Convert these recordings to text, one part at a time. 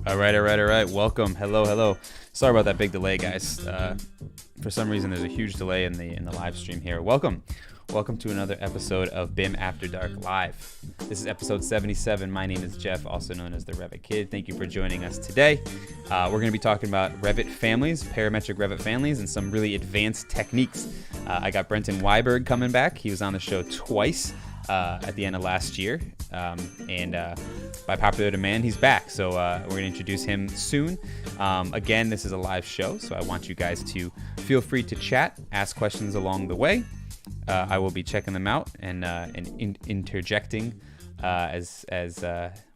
All right. Welcome. Hello. Sorry about that big delay, guys. For some reason, there's a huge delay in the live stream here. Welcome to another episode of BIM After Dark Live. This is episode 77. My name is Jeff, also known as the Revit Kid. Thank you for joining us today. We're going to be talking about Revit families, parametric Revit families, and some really advanced techniques. I got Brenton Weiberg coming back. He was on the show twice at the end of last year. And by popular demand, he's back. So we're going to introduce him soon. Again, this is a live show, so I want you guys to feel free to chat, ask questions along the way. I will be checking them out and interjecting as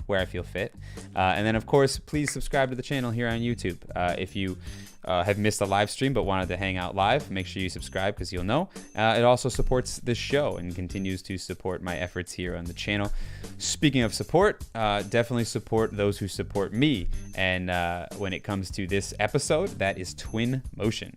where I feel fit. And then, of course, please subscribe to the channel here on YouTube. If you have missed a live stream but wanted to hang out live, make sure you subscribe because you'll know. It also supports this show and continues to support my efforts here on the channel. Speaking of support, definitely support those who support me. And when it comes to this episode, that is Twinmotion.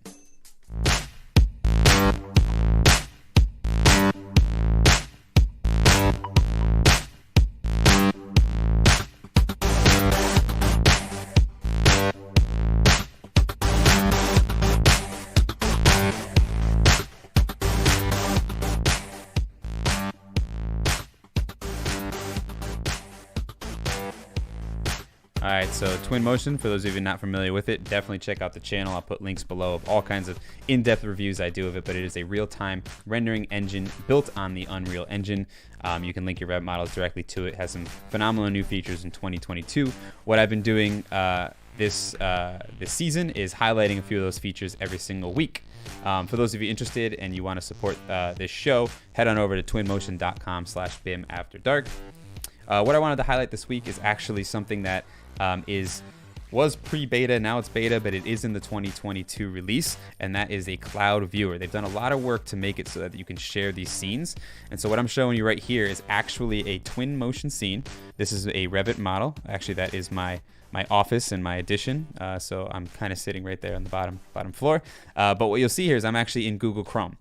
All right, so Twinmotion, for those of you not familiar with it, definitely check out the channel. I'll put links below of all kinds of in-depth reviews I do of it, but it is a real-time rendering engine built on the Unreal Engine. You can link your Revit models directly to it. It has some phenomenal new features in 2022. What I've been doing this season is highlighting a few of those features every single week. For those of you interested and you want to support this show, head on over to twinmotion.com/BIMAfterDark. What I wanted to highlight this week is actually something that was pre-beta, now it's beta, but it is in the 2022 release, and that is a cloud viewer. They've done a lot of work to make it so that you can share these scenes. And so what I'm showing you right here is actually a Twinmotion scene. This is a Revit model. Actually, that is my office and my addition. So I'm kind of sitting right there on the bottom floor. But what you'll see here is I'm actually in Google Chrome.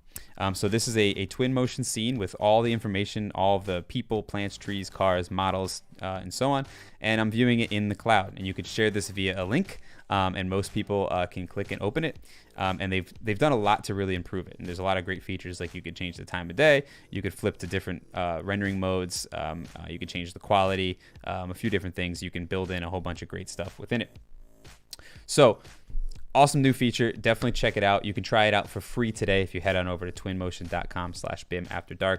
So this is a Twinmotion scene with all the information, all of the people, plants, trees, cars, models, and so on. And I'm viewing it in the cloud. And you could share this via a link, and most people can click and open it. And they've done a lot to really improve it. And there's a lot of great features, like you could change the time of day, you could flip to different rendering modes, you could change the quality, a few different things. You can build in a whole bunch of great stuff within it. So awesome new feature. Definitely check it out. You can try it out for free today if you head on over to twinmotion.com/BIMAfterDark.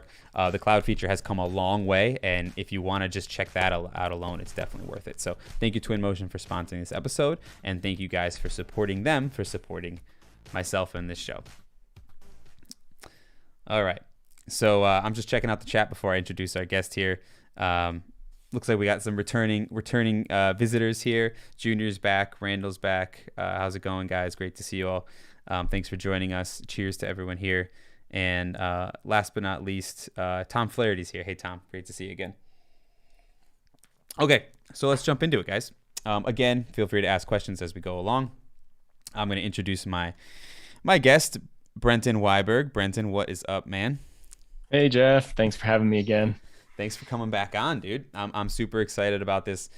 The cloud feature has come a long way, and if you want to just check that out alone, it's definitely worth it. So thank you, Twinmotion, for sponsoring this episode, and thank you guys for supporting them, for supporting myself and this show. All right. So I'm just checking out the chat before I introduce our guest here. Looks like we got some returning visitors here. Junior's back. Randall's back. How's it going, guys? Great to see you all. Thanks for joining us. Cheers to everyone here. And last but not least, Tom Flaherty's here. Hey, Tom. Great to see you again. Okay, so let's jump into it, guys. Again, feel free to ask questions as we go along. I'm going to introduce my guest, Brenton Weiberg. Brenton, what is up, man? Hey, Jeff. Thanks for having me again. Thanks for coming back on, dude. I'm super excited about this.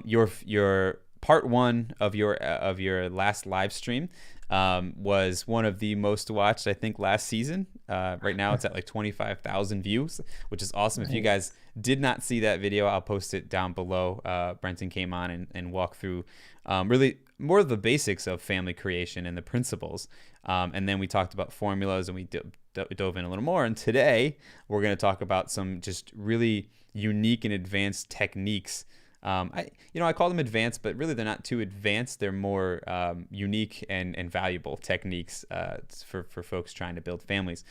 Your part one of your last live stream was one of the most watched, I think, last season. Right now it's at like 25,000 views, which is awesome. If you guys did not see that video, I'll post it down below. Brenton came on and walked through really more of the basics of family creation and the principles. And then we talked about formulas, and we dove in a little more. And today we're going to talk about some just really unique and advanced techniques. I call them advanced, but really they're not too advanced. They're more unique and valuable techniques for folks trying to build families.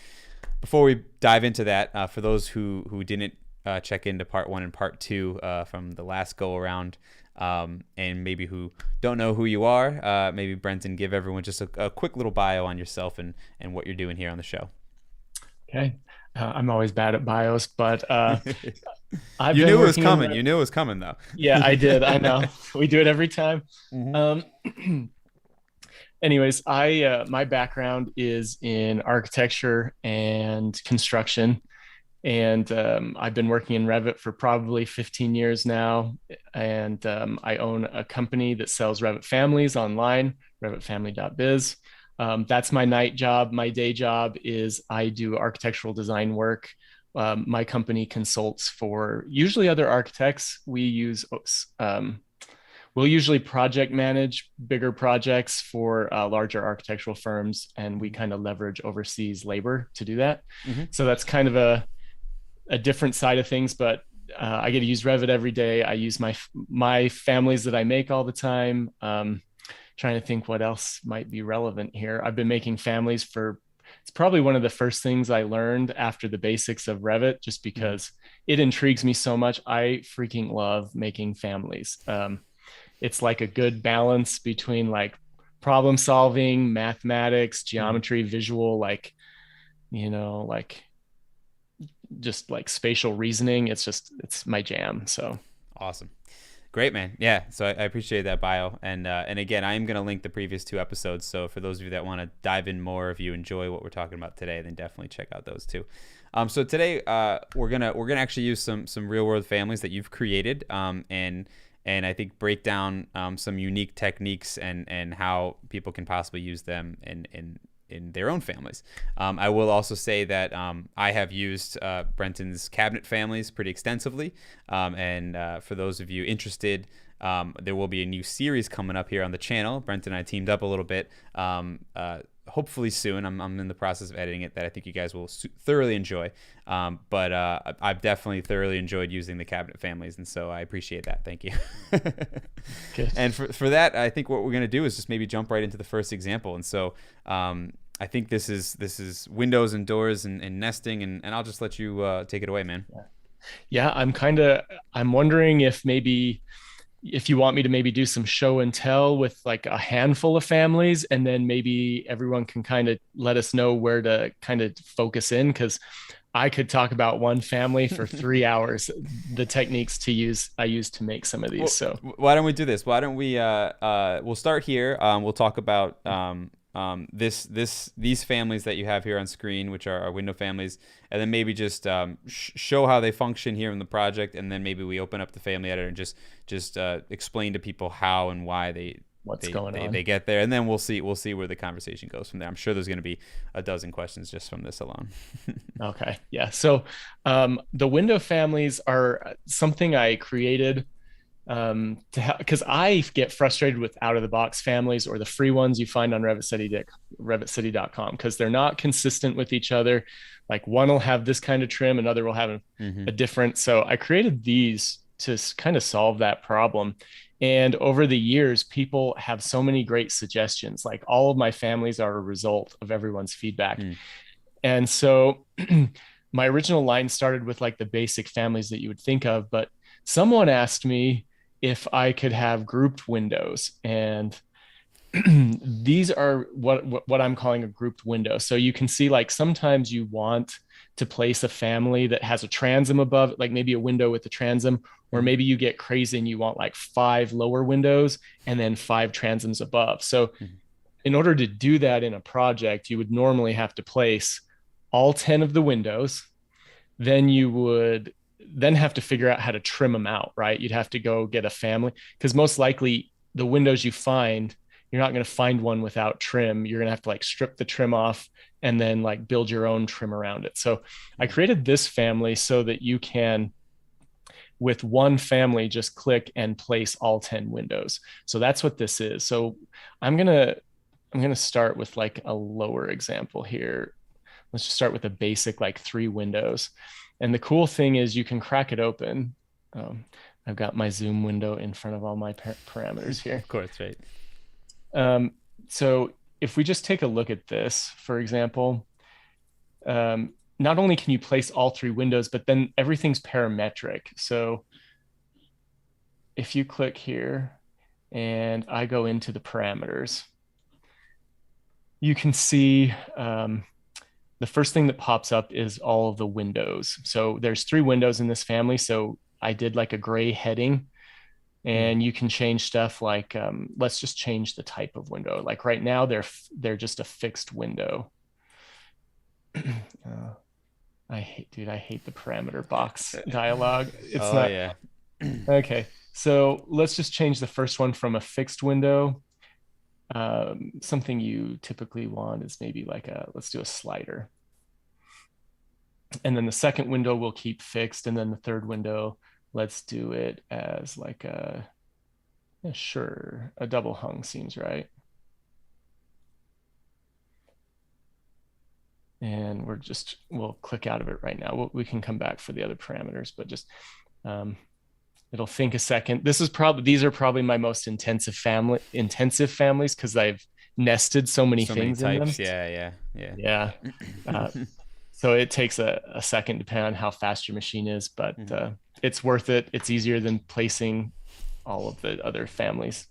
Before we dive into that, for those who didn't check into part one and part two from the last go around, and maybe who don't know who you are, maybe Brenton, give everyone just a quick little bio on yourself and what you're doing here on the show. Okay. I'm always bad at bios, but you knew it was coming. You knew it was coming, though. Yeah, I did. I know. We do it every time. Mm-hmm. Anyways, my background is in architecture and construction. And I've been working in Revit for probably 15 years now. And I own a company that sells Revit families online, revitfamily.biz. That's my night job. My day job is I do architectural design work. My company consults for usually other architects. We'll usually project manage bigger projects for larger architectural firms, and we kind of leverage overseas labor to do that. Hmm. So that's kind of a different side of things, but I get to use Revit every day. I use my families that I make all the time. Trying to think what else might be relevant here. I've been making families for, it's probably one of the first things I learned after the basics of Revit, just Hmm. because it intrigues me so much. I freaking love making families. It's like a good balance between like problem solving, mathematics, Hmm. geometry, visual, like, like just like spatial reasoning. It's my jam. So Awesome. Great, man. Yeah. So I appreciate that bio. And again, I am going to link the previous two episodes. So for those of you that want to dive in more, if you enjoy what we're talking about today, then definitely check out those two. So today, we're gonna actually use some real world families that you've created, and I think break down some unique techniques and how people can possibly use them in their own families. I will also say that I have used Brenton's cabinet families pretty extensively. And for those of you interested, there will be a new series coming up here on the channel. Brenton and I teamed up a little bit. Hopefully soon. I'm in the process of editing it that I think you guys will thoroughly enjoy. But I've definitely thoroughly enjoyed using the cabinet families, and so I appreciate that. Thank you. good. And for that, I think what we're going to do is just maybe jump right into the first example. And so I think this is windows and doors and nesting, and I'll just let you take it away, man. Yeah, I'm wondering if maybe if you want me to maybe do some show and tell with like a handful of families, and then maybe everyone can kind of let us know where to kind of focus in, because I could talk about one family for 3 hours, the techniques I use to make some of these. Well, So why don't we do this? Why don't we we'll start here. We'll talk about these families that you have here on screen, which are our window families, and then maybe just show how they function here in the project, and then maybe we open up the family editor and just explain to people how and why what's going on? they get there, and then we'll see where the conversation goes from there. I'm sure there's going to be a dozen questions just from this alone. Okay. Yeah. So the window families are something I created because I get frustrated with out of the box families or the free ones you find on RevitCity.com, because they're not consistent with each other. Like one will have this kind of trim, another will have Hmm. a different. So I created these to kind of solve that problem. And over the years, people have so many great suggestions. Like all of my families are a result of everyone's feedback. Mm. And so my original line started with like the basic families that you would think of, but someone asked me if I could have grouped windows. And these are what I'm calling a grouped window. So you can see like sometimes you want to place a family that has a transom above, like maybe a window with a transom, or Hmm. maybe you get crazy and you want like 5 lower windows and then 5 transoms above. So Hmm. in order to do that in a project, you would normally have to place all 10 of the windows. Then you would then have to figure out how to trim them out, right? You'd have to go get a family, because most likely the windows you find, you're not going to find one without trim. You're going to have to like strip the trim off and then like build your own trim around it. So I Hmm. created this family so that you can, with one family, just click and place all 10 windows. So that's what this is. So I'm going to I'm going to start with like a lower example here. Let's just start with a basic like 3 windows. And the cool thing is you can crack it open. Um, I've got my Zoom window in front of all my parameters here. Of course, right. Um, so if we just take a look at this, for example, not only can you place all 3 windows, but then everything's parametric. So if you click here and I go into the parameters, you can see the first thing that pops up is all of the windows. So there's 3 windows in this family. So I did like a gray heading, Mm. and you can change stuff like, let's just change the type of window. Like right now they're just a fixed window. I hate the parameter box dialog. It's Oh not yeah. okay. So let's just change the first one from a fixed window. Something you typically want is maybe like let's do a slider. And then the second window we'll keep fixed. And then the third window, let's do it as like yeah, sure, a double hung seems right. And we'll click out of it right now. We can come back for the other parameters, but just, it'll think a second. These are probably my most intensive families because I've nested so many So many things in them. types. Yeah, yeah, Yeah. Uh, so it takes a second depending on how fast your machine is, but it's worth it. It's easier than placing all of the other families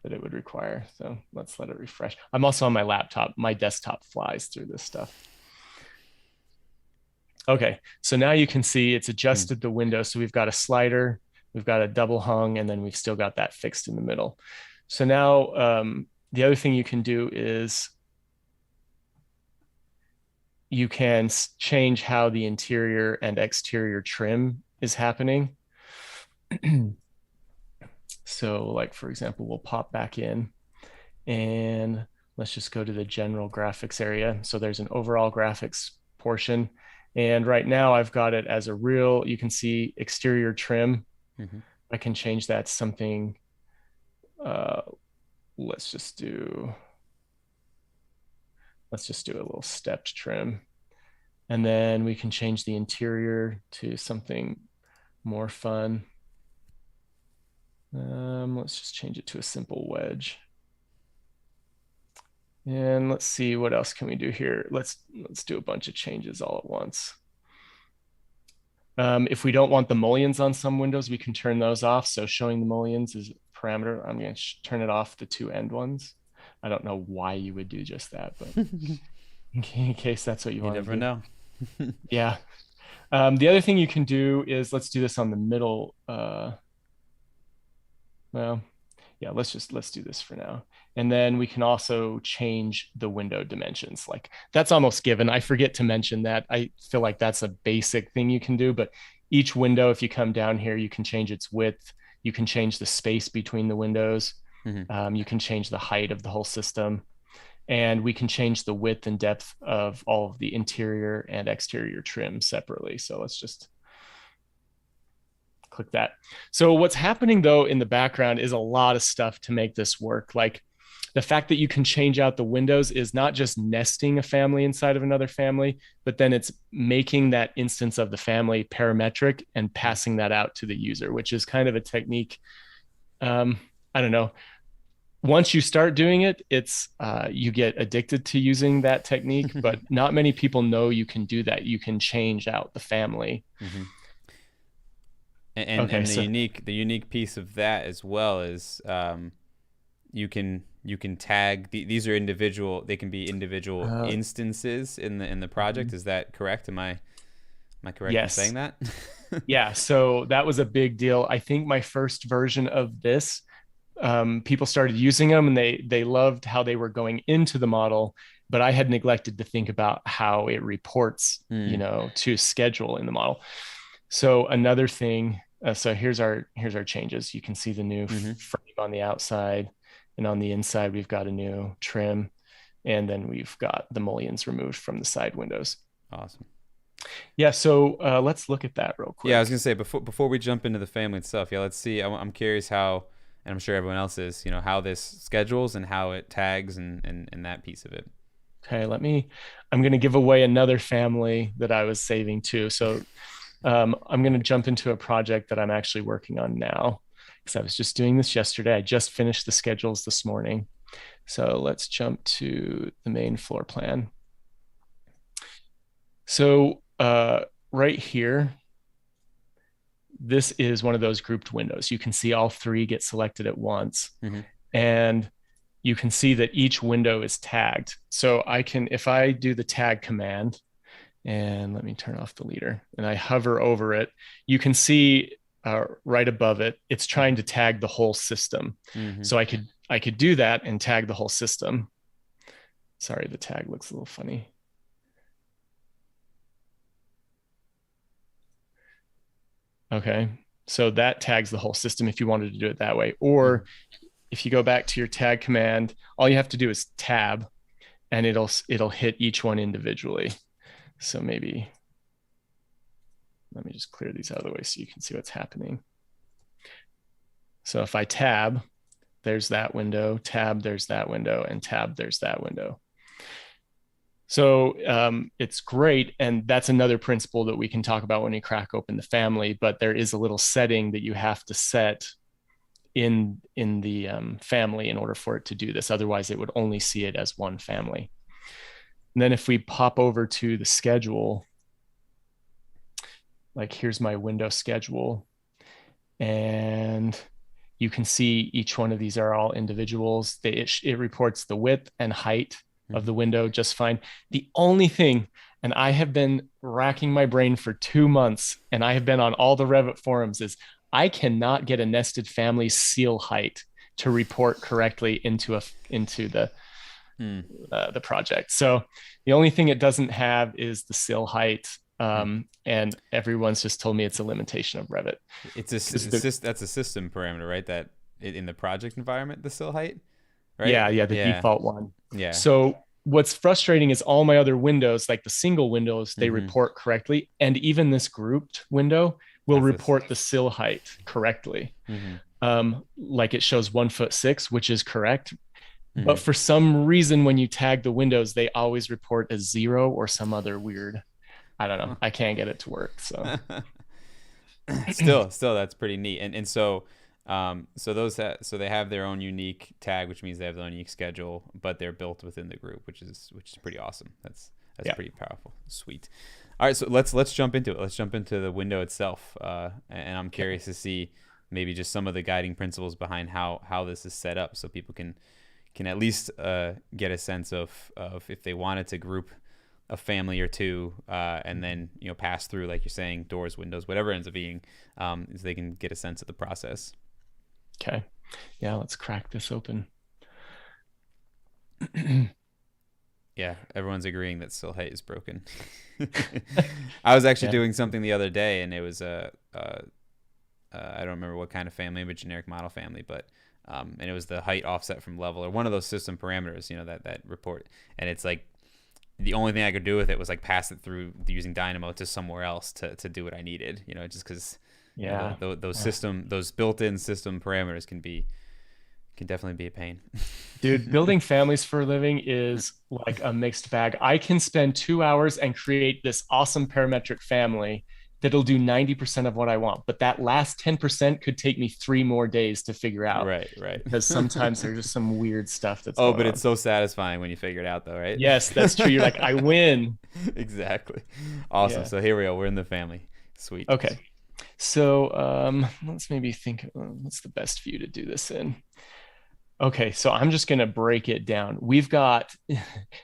that it would require. So let's let it refresh. I'm also on my laptop. My desktop flies through this stuff. Okay, so now you can see it's adjusted the window. So we've got a slider, we've got a double hung, and then we've still got that fixed in the middle. So now the other thing you can do is you can change how the interior and exterior trim is happening. So like, for example, we'll pop back in and let's just go to the general graphics area. So there's an overall graphics portion. And right now I've got it as a real, you can see exterior trim. I can change that to something, let's just do a little stepped trim. And then we can change the interior to something more fun. Let's just change it to a simple wedge. And let's see what else can we do here. Let's do a bunch of changes all at once. If we don't want the mullions on some windows, we can turn those off. So showing the mullions is a parameter. I'm going to turn it off the two end ones. I don't know why you would do just that, but in case that's what you want to do. You never know. Yeah. The other thing you can do is let's do this on the middle. Well, yeah, let's do this for now. And then we can also change the window dimensions. Like that's almost given. I forget to mention that. I feel like that's a basic thing you can do, but each window, if you come down here, you can change its width. You can change the space between the windows. You can change the height of the whole system. And we can change the width and depth of all of the interior and exterior trim separately. So let's just click that. So what's happening though in the background is a lot of stuff to make this work. Like the fact that you can change out the windows is not just nesting a family inside of another family, but then it's making that instance of the family parametric and passing that out to the user, which is kind of a technique. I don't know. Once you start doing it, it's you get addicted to using that technique, but not many people know you can do that. You can change out the family. And the unique piece of that as well is you can tag these are individual. They can be individual instances in the project. Is that correct? Am I correct in saying that? Yeah. So that was a big deal. I think my first version of this, people started using them and they loved how they were going into the model, but I had neglected to think about how it reports, to schedule in the model. So another thing, so here's our changes. You can see the new frame on the outside, and on the inside we've got a new trim, and then we've got the mullions removed from the side windows. Awesome. Yeah. So let's look at that real quick. Yeah, I was gonna say before we jump into the family itself. Yeah, let's see. I'm curious how, and I'm sure everyone else is, how this schedules and how it tags and that piece of it. Okay, I'm going to give away another family that I was saving too. So I'm going to jump into a project that I'm actually working on now because I was just doing this yesterday. I just finished the schedules this morning. So let's jump to the main floor plan. So right here, this is one of those grouped windows. You can see all three get selected at once. And you can see that each window is tagged. So if I do the tag command, and let me turn off the leader, and I hover over it, you can see right above it, it's trying to tag the whole system. So I could do that and tag the whole system. Sorry, the tag looks a little funny. Okay. So that tags the whole system if you wanted to do it that way. Or if you go back to your tag command, all you have to do is tab and it'll hit each one individually. So maybe let me just clear these out of the way so you can see what's happening. So if I tab, there's that window, tab, there's that window, and tab, there's that window. So it's great. And that's another principle that we can talk about when you crack open the family, but there is a little setting that you have to set in the family in order for it to do this. Otherwise, it would only see it as one family. And then if we pop over to the schedule, like here's my window schedule, and you can see each one of these are all individuals. It reports the width and height of the window just fine. The only thing, and I have been racking my brain for 2 months, and I have been on all the Revit forums, is I cannot get a nested family seal height to report correctly into the project. So the only thing it doesn't have is the seal height. And everyone's just told me it's a limitation of Revit. That's a system parameter, right? That in the project environment, the seal height, right? Yeah, the default one. Yeah. So what's frustrating is all my other windows, like the single windows, they report correctly, and even this grouped window will report the sill height correctly. Like it shows 1'6", which is correct. But for some reason, when you tag the windows, they always report as 0 or some other weird. I don't know. I can't get it to work. So still, that's pretty neat. And so they have their own unique tag, which means they have their own unique schedule, but they're built within the group, which is pretty awesome. That's pretty powerful. Sweet. All right, so let's jump into it. Let's jump into the window itself. And I'm curious to see maybe just some of the guiding principles behind how this is set up, so people can at least get a sense of if they wanted to group a family or two, and then pass through, like you're saying, doors, windows, whatever it ends up being, so they can get a sense of the process. Okay, yeah, let's crack this open. Yeah, everyone's agreeing that sill height is broken. I was actually doing something the other day, and it was I don't remember what kind of family, but generic model family, but and it was the height offset from level, or one of those system parameters, that report, and it's like the only thing I could do with it was like pass it through using Dynamo to somewhere else to do what I needed, just because those built-in system parameters can definitely be a pain. Dude, building families for a living is like a mixed bag. I can spend 2 hours and create this awesome parametric family that'll do 90% of what I want, but that last 10% could take me 3 more days to figure out. Right. Because sometimes there's just some weird stuff that's going on. It's so satisfying when you figure it out, though, right? Yes, that's true. You're like, I win. Exactly. Awesome. Yeah. So here we go. We're in the family. Sweet. Okay. So let's maybe think, what's the best view to do this in? Okay, so I'm just going to break it down. We've got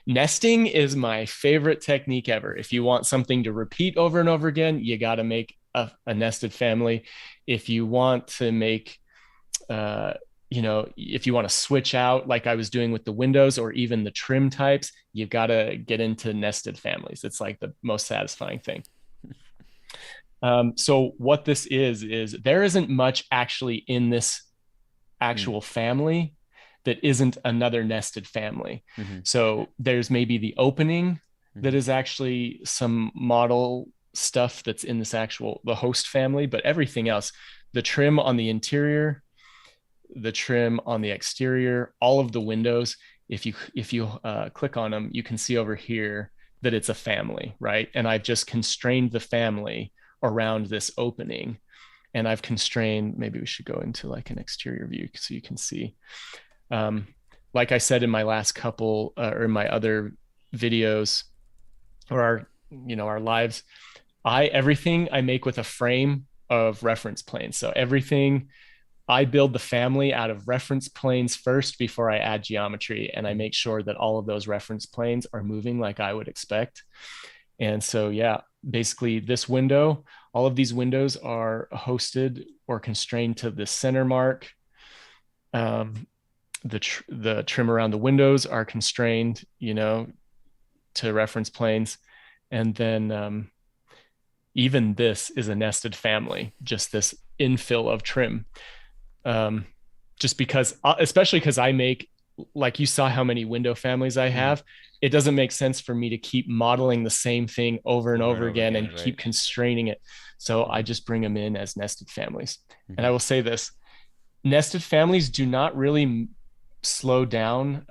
nesting is my favorite technique ever. If you want something to repeat over and over again, you got to make a nested family. If you want to make, if you want to switch out like I was doing with the windows or even the trim types, you've got to get into nested families. It's like the most satisfying thing. So what this is there isn't much actually in this actual family that isn't another nested family. So there's maybe the opening that is actually some model stuff that's in this the host family, but everything else, the trim on the interior, the trim on the exterior, all of the windows, if you click on them, you can see over here that it's a family, right? And I've just constrained the family around this opening. And I've constrained, maybe we should go into like an exterior view so you can see. Like I said in my last couple, or in my other videos, or our lives, everything I make with a frame of reference planes. So everything, I build the family out of reference planes first before I add geometry, and I make sure that all of those reference planes are moving like I would expect. And so, yeah, basically this window, all of these windows are hosted or constrained to the center mark. The trim around the windows are constrained, to reference planes. And then even this is a nested family, just this infill of trim. Um, just because, especially because I make, like you saw how many window families I Mhm. have, it doesn't make sense for me to keep modeling the same thing over and Over and over over again again, and right? keep constraining it. So I Mhm. just bring them in as nested families. And I Mhm. will say this, nested families do not really slow down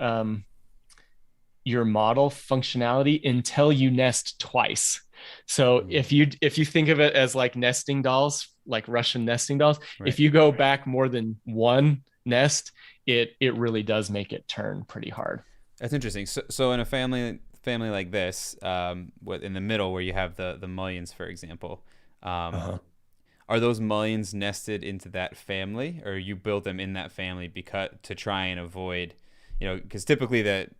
your model functionality until you nest twice. So Mhm. if you think of it as like nesting dolls, like Russian nesting dolls, if Right. you go back more than one nest, it really does make it turn pretty hard. That's interesting. So in a family like this, what in the middle where you have the mullions, for example, um, Uh-huh. are those mullions nested into that family, or you build them in that family because to try and avoid, because typically that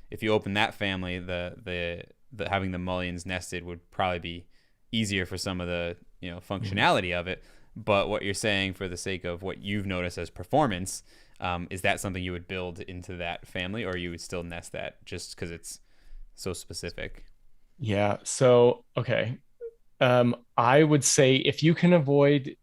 if you open that family, the having the mullions nested would probably be easier for some of the Mhm. functionality of it. But what you're saying, for the sake of what you've noticed as performance, is that something you would build into that family, or you would still nest that just because it's so specific? Yeah. So, okay. I would say if you can avoid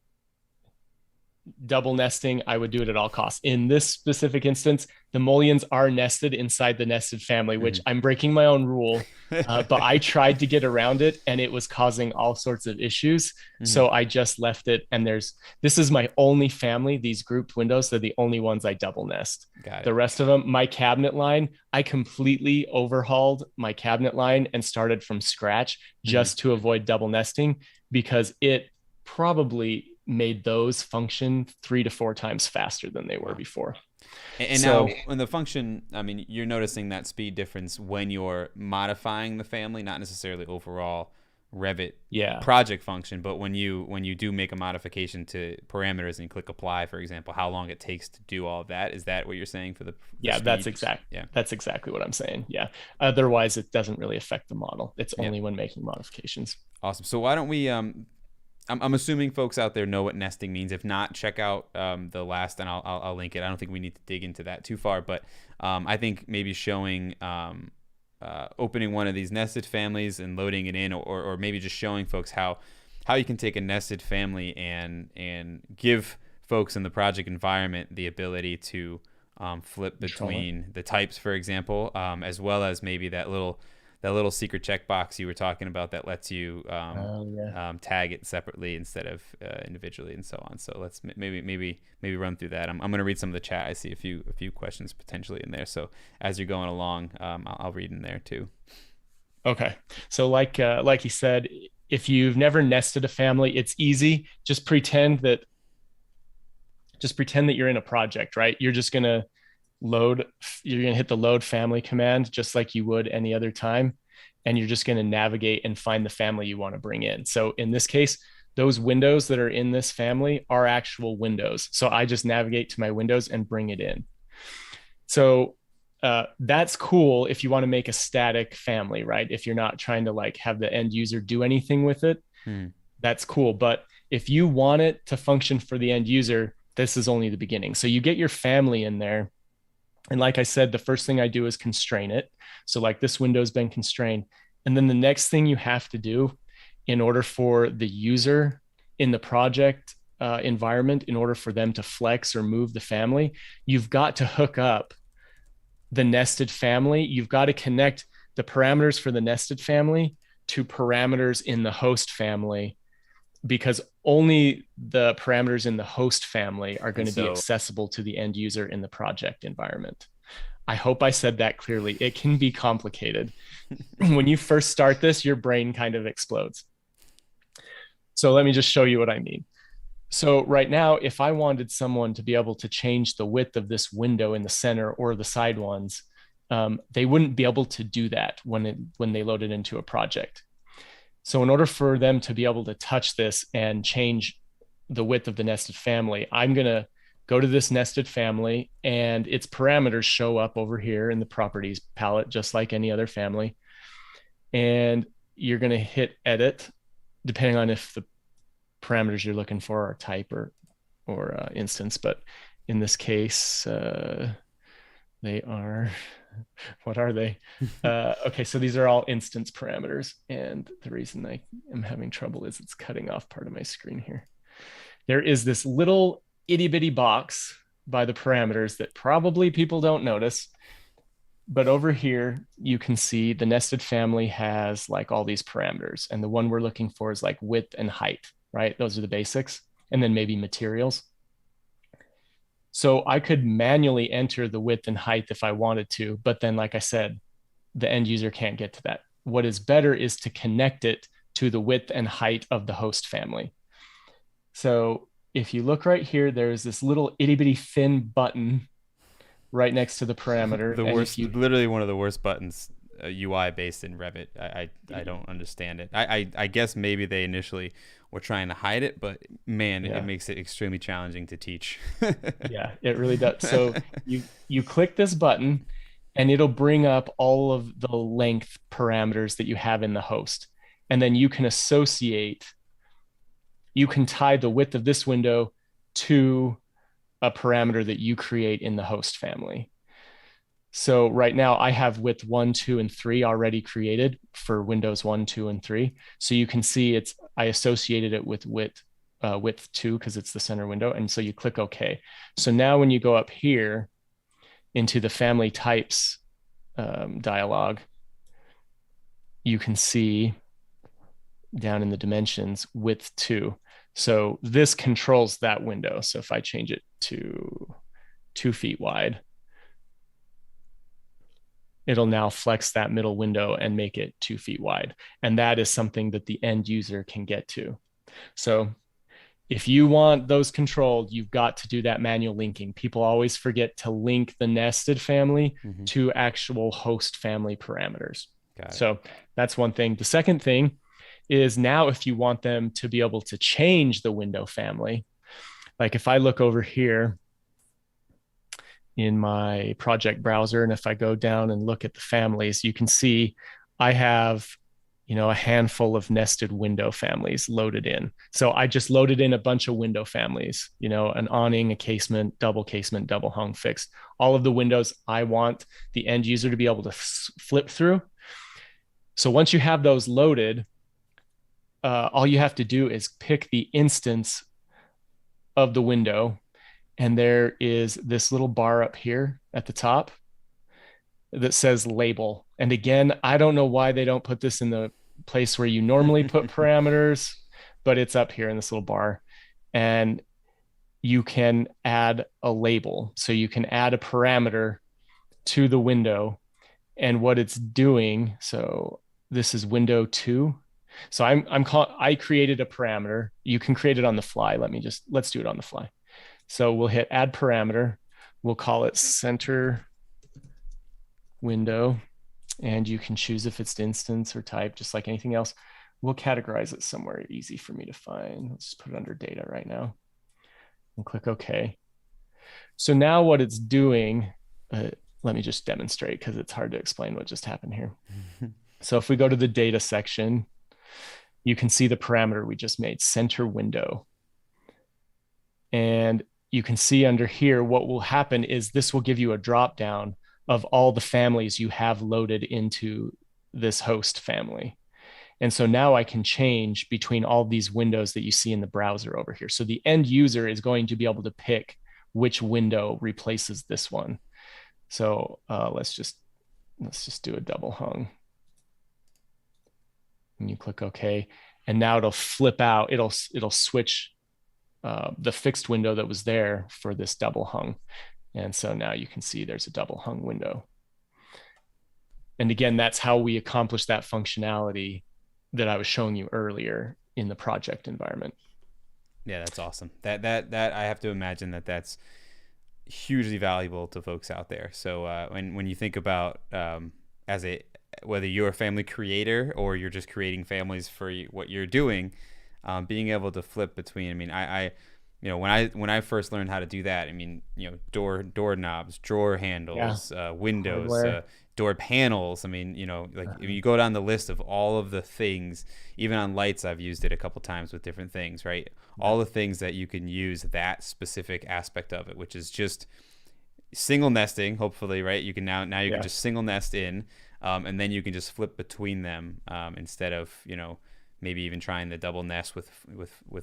double nesting, I would do it at all costs. In this specific instance, the mullions are nested inside the nested family, which Mm-hmm. I'm breaking my own rule. But I tried to get around it and it was causing all sorts of issues. Mm-hmm. So I just left it. And this is my only family. These grouped windows, they're the only ones I double nest. Got The it. rest of them, my cabinet line, I completely overhauled my cabinet line and started from scratch Mm-hmm. just to avoid double nesting because it probably made those function 3 to 4 times faster than they were Wow. before. And So now, when the function, I mean, you're noticing that speed difference when you're modifying the family, not necessarily overall Revit yeah, project function, but when you do make a modification to parameters and click apply, for example, how long it takes to do all of that. Is that what you're saying for the yeah, speed? Yeah. that's exactly what I'm saying. Yeah. Otherwise, it doesn't really affect the model. It's Yeah. only when making modifications. Awesome. So why don't we I'm assuming folks out there know what nesting means. If not, check out the last, and I'll link it. I don't think we need to dig into that too far, but I think maybe showing opening one of these nested families and loading it in, or maybe just showing folks how you can take a nested family and give folks in the project environment the ability to flip Control it. between the types, for example, as well as maybe that little secret checkbox you were talking about that lets you Oh yeah. tag it separately instead of individually, and so on. So let's maybe run through that. I'm going to read some of the chat. I see a few questions potentially in there. So as you're going along, I'll read in there too. Okay. So like you said, if you've never nested a family, it's easy. Just pretend that you're in a project, right? Load, you're going to hit the load family command just like you would any other time. And you're just going to navigate and find the family you want to bring in. So in this case, those windows that are in this family are actual windows. So I just navigate to my windows and bring it in. So that's cool if you want to make a static family, right? If you're not trying to like have the end user do anything with it, Hmm. that's cool. But if you want it to function for the end user, this is only the beginning. So you get your family in there. And like I said, the first thing I do is constrain it. So, like this window's been constrained. And then the next thing you have to do in order for the user in the project environment, in order for them to flex or move the family, you've got to hook up the nested family. You've got to connect the parameters for the nested family to parameters in the host family because only the parameters in the host family are going And to be so accessible to the end user in the project environment. I hope I said that clearly. It can be complicated. When you first start this, your brain kind of explodes. So let me just show you what I mean. So right now, if I wanted someone to be able to change the width of this window in the center or the side ones, they wouldn't be able to do that when they load it into a project. So in order for them to be able to touch this and change the width of the nested family, I'm going to go to this nested family and its parameters show up over here in the properties palette, just like any other family. And you're going to hit edit, depending on if the parameters you're looking for are type or instance. But in this case, they are What are they? Okay, so these are all instance parameters. And the reason I am having trouble is it's cutting off part of my screen here. There is this little itty bitty box by the parameters that probably people don't notice. But over here, you can see the nested family has like all these parameters. And the one we're looking for is like width and height, right? Those are the basics. And then maybe materials. So I could manually enter the width and height if I wanted to. But then, like I said, the end user can't get to that. What is better is to connect it to the width and height of the host family. So if you look right here, there's this little itty bitty thin button right next to the parameter. The And worst, if you, literally one of the worst buttons UI based in Revit. I don't understand it. I guess maybe they initially were trying to hide it, but man, Yeah. it makes it extremely challenging to teach. Yeah, it really does. So you click this button and it'll bring up all of the length parameters that you have in the host. And then you can you can tie the width of this window to a parameter that you create in the host family. So right now I have width 1, 2, and 3 already created for Windows 1, 2, and 3. So you can see I associated it with width 2 because it's the center window. And so you click OK. So now when you go up here into the family types dialog, you can see down in the dimensions width 2. So this controls that window. So if I change it to 2 feet wide, it'll now flex that middle window and make it 2 feet wide. And that is something that the end user can get to. So if you want those controlled, you've got to do that manual linking. People always forget to link the nested family to actual host family parameters. So that's one thing. The second thing is now if you want them to be able to change the window family, like if I look over here in my project browser, and if I go down and look at the families, you can see I have, a handful of nested window families loaded in. So I just loaded in a bunch of window families, an awning, a casement, double hung, fixed, all of the windows I want the end user to be able to flip through. So once you have those loaded, all you have to do is pick the instance of the window. And there is this little bar up here at the top that says label. And again, I don't know why they don't put this in the place where you normally put parameters, but it's up here in this little bar. And you can add a label. So you can add a parameter to the window and what it's doing. So this is window 2. So I created a parameter. You can create it on the fly. Let's do it on the fly. So we'll hit add parameter. We'll call it center window. And you can choose if it's instance or type, just like anything else. We'll categorize it somewhere easy for me to find. Let's just put it under data right now and click OK. So now what it's doing, let me just demonstrate because it's hard to explain what just happened here. So if we go to the data section, you can see the parameter we just made, center window. And you can see under here, what will happen is this will give you a drop down of all the families you have loaded into this host family. And so now I can change between all these windows that you see in the browser over here. So the end user is going to be able to pick which window replaces this one. So let's just do a double hung. And you click OK. And now it'll flip out. It'll switch the fixed window that was there for this double hung. And so now you can see there's a double hung window. And again, that's how we accomplish that functionality that I was showing you earlier in the project environment. Yeah, that's awesome. That I have to imagine that's hugely valuable to folks out there. So when you think about whether you're a family creator or you're just creating families for what you're doing, being able to flip between, I mean, I when I first learned how to do that, I mean, door knobs, drawer handles, windows, door panels. I mean, if you go down the list of all of the things, even on lights, I've used it a couple times with different things, right? All the things that you can use that specific aspect of it, which is just single nesting, hopefully, right? You can now you can Yeah. just single nest in, and then you can just flip between them, instead of, maybe even trying the double nest with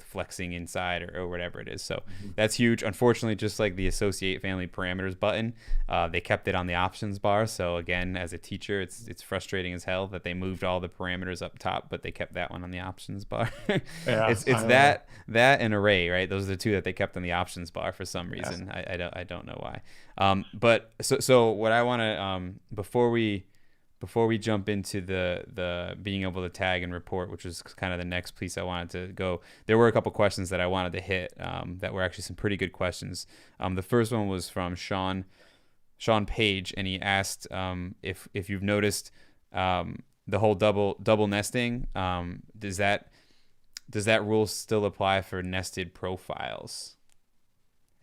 flexing inside, or whatever it is. So Mhm. that's huge. Unfortunately, just like the associate family parameters button, they kept it on the options bar. So again, as a teacher, it's frustrating as hell that they moved all the parameters up top, but they kept that one on the options bar. Yeah. It's that and array, right? Those are the two that they kept on the options bar for some Yeah. reason. I don't know why. But so what I want to, before we jump into the being able to tag and report, which is kind of the next piece I wanted to go, there were a couple questions that I wanted to hit, that were actually some pretty good questions. The first one was from Sean Page, and he asked, if you've noticed, the whole double nesting. Does that rule still apply for nested profiles?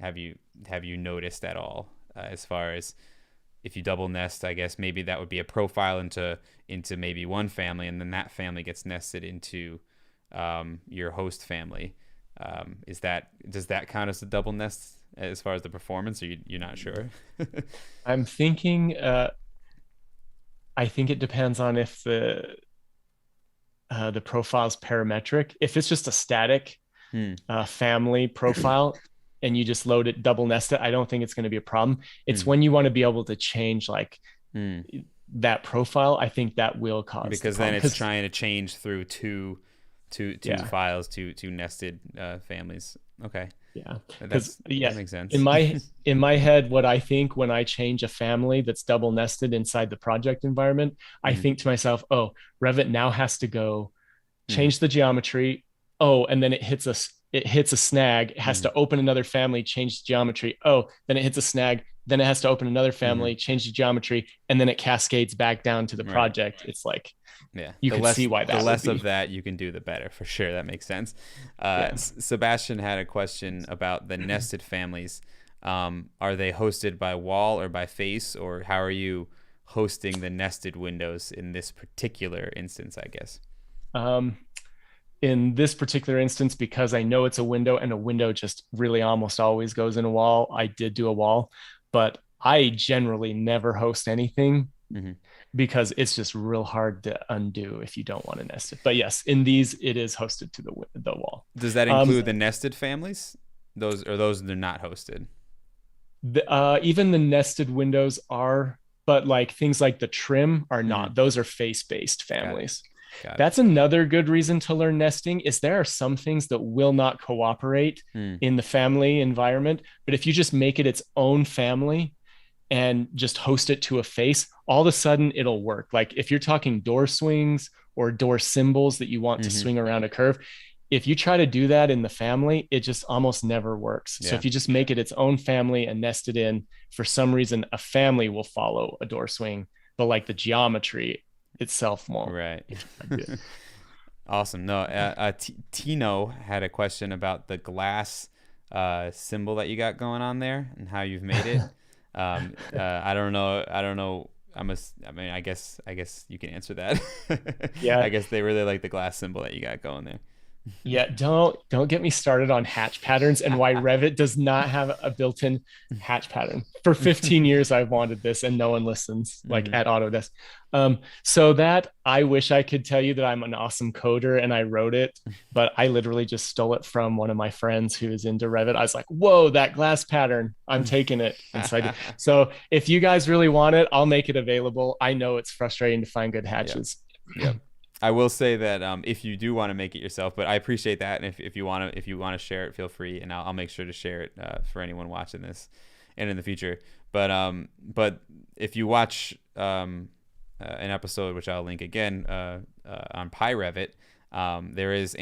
Have you noticed at all, as far as if you double nest? I guess maybe that would be a profile into maybe one family, and then that family gets nested into, your host family. Does that count as a double nest as far as the performance, or you're not sure? I'm thinking, I think it depends on if the profile's parametric. If it's just a static Hmm. family profile and you just load it, double nest it, I don't think it's going to be a problem. It's Hmm. when you want to be able to change like Hmm. that profile, I think that will cause the Because then problem. it's trying to change through two Yeah, files, two nested, families. Okay, yeah. Because that yeah, makes in sense. my head, what I think when I change a family that's double nested inside the project environment, I Hmm. think to myself, oh, Revit now has to go Hmm. change the geometry. Oh, and then it hits a snag. It has Hmm. to open another family, change the geometry. Oh, then it hits a snag. Then it has to open another Hmm. family, change the geometry, and then it cascades back down to the Right. project. It's like Yeah. you The could see less why the that would less of be. that you can do, the better, for sure. That makes sense. Yeah. Sebastian had a question about the nested families. Are they hosted by wall or by face, or how are you hosting the nested windows in this particular instance, I guess? Um, in this particular instance, because I know it's a window and a window just really almost always goes in a wall, I did do a wall, but I generally never host anything Hmm. because it's just real hard to undo if you don't want to nest it. But yes, in these, it is hosted to the wall. Does that Um, include the nested families? Those they're not hosted. even the nested windows are, but like things like the trim are Hmm. not. Those are face-based Got it. families. Got it. That's another good reason to learn nesting is there are some things that will not cooperate Hmm. in the family environment, but if you just make it its own family and just host it to a face, all of a sudden it'll work. Like if you're talking door swings or door symbols that you want to Hmm. swing around a curve, if you try to do that in the family, it just almost never works. So Yeah. if you just make it its own family and nest it in, for some reason, a family will follow a door swing, but like the geometry itself won't. Right. If you try to do it. Awesome. No, Tino had a question about the glass, symbol that you got going on there and how you've made it. I don't know. I don't know. I mean, I guess you can answer that. Yeah, I guess they really like the glass symbol that you got going there. yeah, don't get me started on hatch patterns and why Revit does not have a built-in hatch pattern. For 15 years I've wanted this and no one listens like Hmm. at Autodesk. So that I wish I could tell you that I'm an awesome coder and I wrote it, but I literally just stole it from one of my friends who is into Revit. I was like, "Whoa, that glass pattern. I'm taking it." And so I did. So if you guys really want it, I'll make it available. I know it's frustrating to find good Yeah. hatches. Yep. I will say that, if you do want to make it yourself, but I appreciate that, and if you want to share it, feel free, and I'll make sure to share it, for anyone watching this, and in the future. But if you watch, an episode, which I'll link again, on PyRevit, there's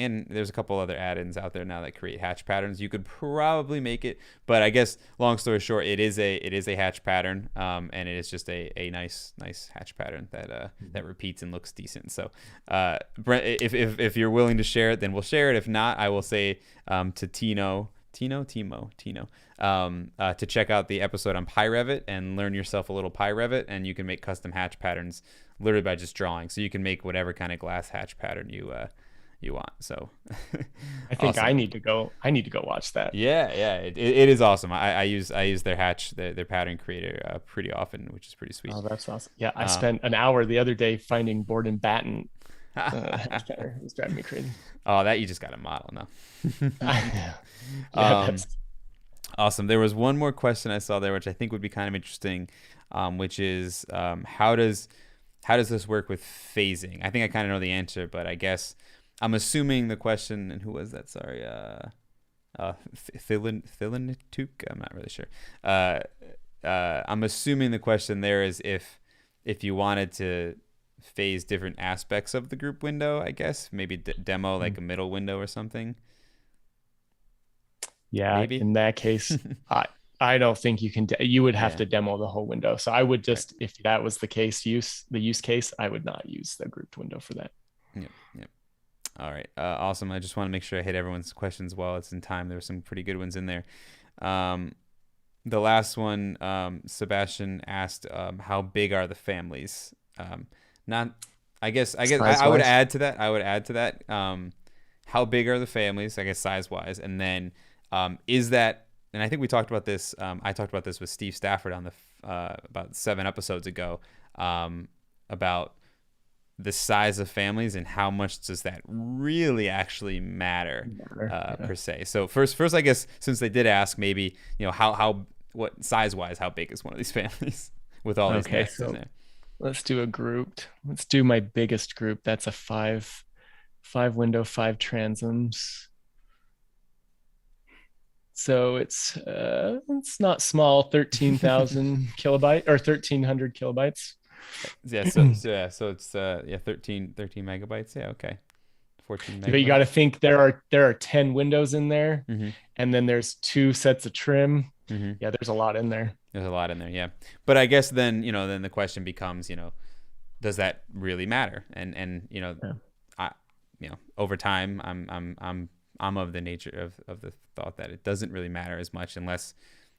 a couple other add-ins out there now that create hatch patterns. You could probably make it, but I guess long story short, it is a hatch pattern, and it is just a nice hatch pattern that repeats and looks decent. So, Brent, if you're willing to share it, then we'll share it. If not, I will say, to Tino, to check out the episode on PyRevit and learn yourself a little PyRevit, and you can make custom hatch patterns literally by just drawing. So you can make whatever kind of glass hatch pattern you want. So I think awesome. I need to go watch that. Yeah, yeah, it is awesome. I use their hatch, their pattern creator pretty often, which is pretty sweet. Oh, that's awesome. Yeah, I Uh, spent an hour the other day finding board and batten hedge cutter. It was driving me crazy. oh, that you just got a model now. Yeah, um, that's awesome. There was one more question I saw there, which I think would be kind of interesting, which is how does this work with phasing? I think I kind of know the answer, but I guess I'm assuming the question. And who was that? Sorry, Thilinituk. I'm not really sure. Uh, I'm assuming the question there is if you wanted to phase different aspects of the group window. I guess maybe demo like a middle window or something. yeah. Maybe. In that case, I don't think you can. You would have Yeah. to demo the whole window. So I would Right. just, if that was the case, use the use case. I would not use the grouped window for that. Yep. Yep. All right. Awesome. I just want to make sure I hit everyone's questions while it's in time. There were some pretty good ones in there. Um, the last one, Sebastian asked, how big are the families? Not, I would Size-wise. add to that. I would add to that. How big are the families? I guess size wise, and then is that? And I think we talked about this. I talked about this with Steve Stafford on the about 7 episodes ago about the size of families and how much does that really actually matter Yeah. per se. So first, I guess since they did ask, maybe how what size wise, how big is one of these families with all these Okay, nests in so there? let's do a grouped. Let's do my biggest group. That's a five window, five transoms. So it's not small, 13,000 kilobyte or 1,300 kilobytes. Yeah, so it's 13 megabytes. Yeah, okay. 14 But you got to megabytes. think there are 10 windows in there, Mm-hmm. and then there's two sets of trim. Mm-hmm. Yeah, there's a lot in there. There's a lot in there, yeah. But I guess then, then the question becomes, does that really matter? And Yeah. I over time I'm of the nature of the thought that it doesn't really matter as much unless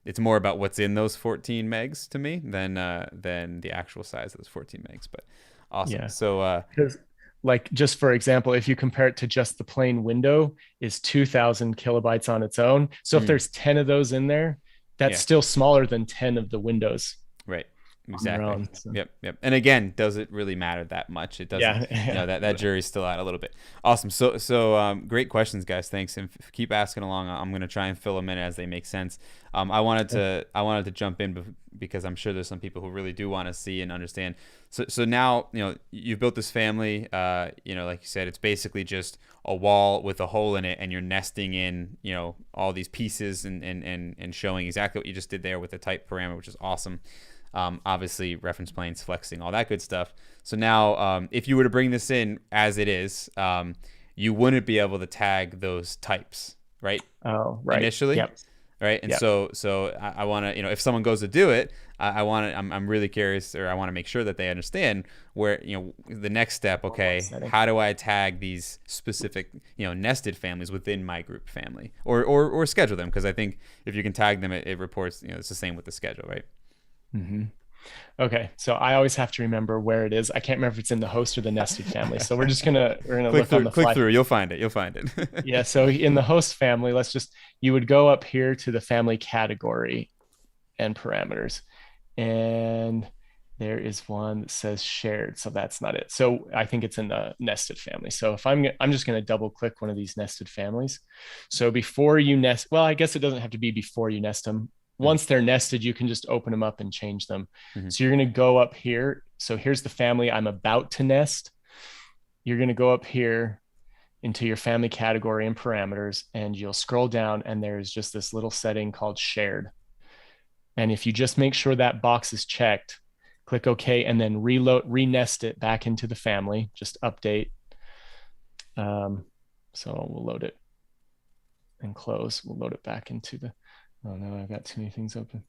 it's more about what's in those 14 megs to me than the actual size of those 14 megs. But awesome. Yeah. So Because, like, just for example, if you compare it to just the plain window, is 2,000 kilobytes on its own. So if mm, there's 10 of those in there, that's yeah, still smaller than 10 of the windows right. on their Exactly. own. So, Yep. Yep. And again, does it really matter that much? It doesn't. yeah. Yeah. That jury's still out a little bit. Awesome. So great questions, guys. Thanks, and keep asking along. I'm gonna try and fill them in as they make sense. I wanted to jump in because I'm sure there's some people who really do want to see and understand. So now you've built this family. Like you said, it's basically just a wall with a hole in it, and you're nesting in all these pieces and showing exactly what you just did there with the type parameter, which is awesome. Obviously reference planes, flexing, all that good stuff. So now if you were to bring this in as it is, you wouldn't be able to tag those types, right? Oh, right. Initially, Yep. right? And Yep. so I want to, if someone goes to do it, I want to, I'm really curious, or I want to make sure that they understand where, the next step. Okay, Setting. how do I tag these specific, nested families within my group family, or schedule them? Because I think if you can tag them, it reports, it's the same with the schedule, right? Hmm. Okay, so I always have to remember where it is. I can't remember if it's in the host or the nested family. So we're gonna look on the Click fly. through, you'll find it. You'll find it. Yeah, so in the host family, you would go up here to the family category and parameters. And there is one that says shared, so that's not it. So I think it's in the nested family. So if I'm just going to double click one of these nested families. So before you nest, well, I guess it doesn't have to be before you nest them. Once they're nested, you can just open them up and change them. Mm-hmm. So you're going to go up here. So here's the family I'm about to nest. You're going to go up here into your family category and parameters, and you'll scroll down, and there's just this little setting called shared. And if you just make sure that box is checked, click OK, and then renest it back into the family, just update. So we'll load it and close. We'll load it back into the, oh no, I've got too many things open.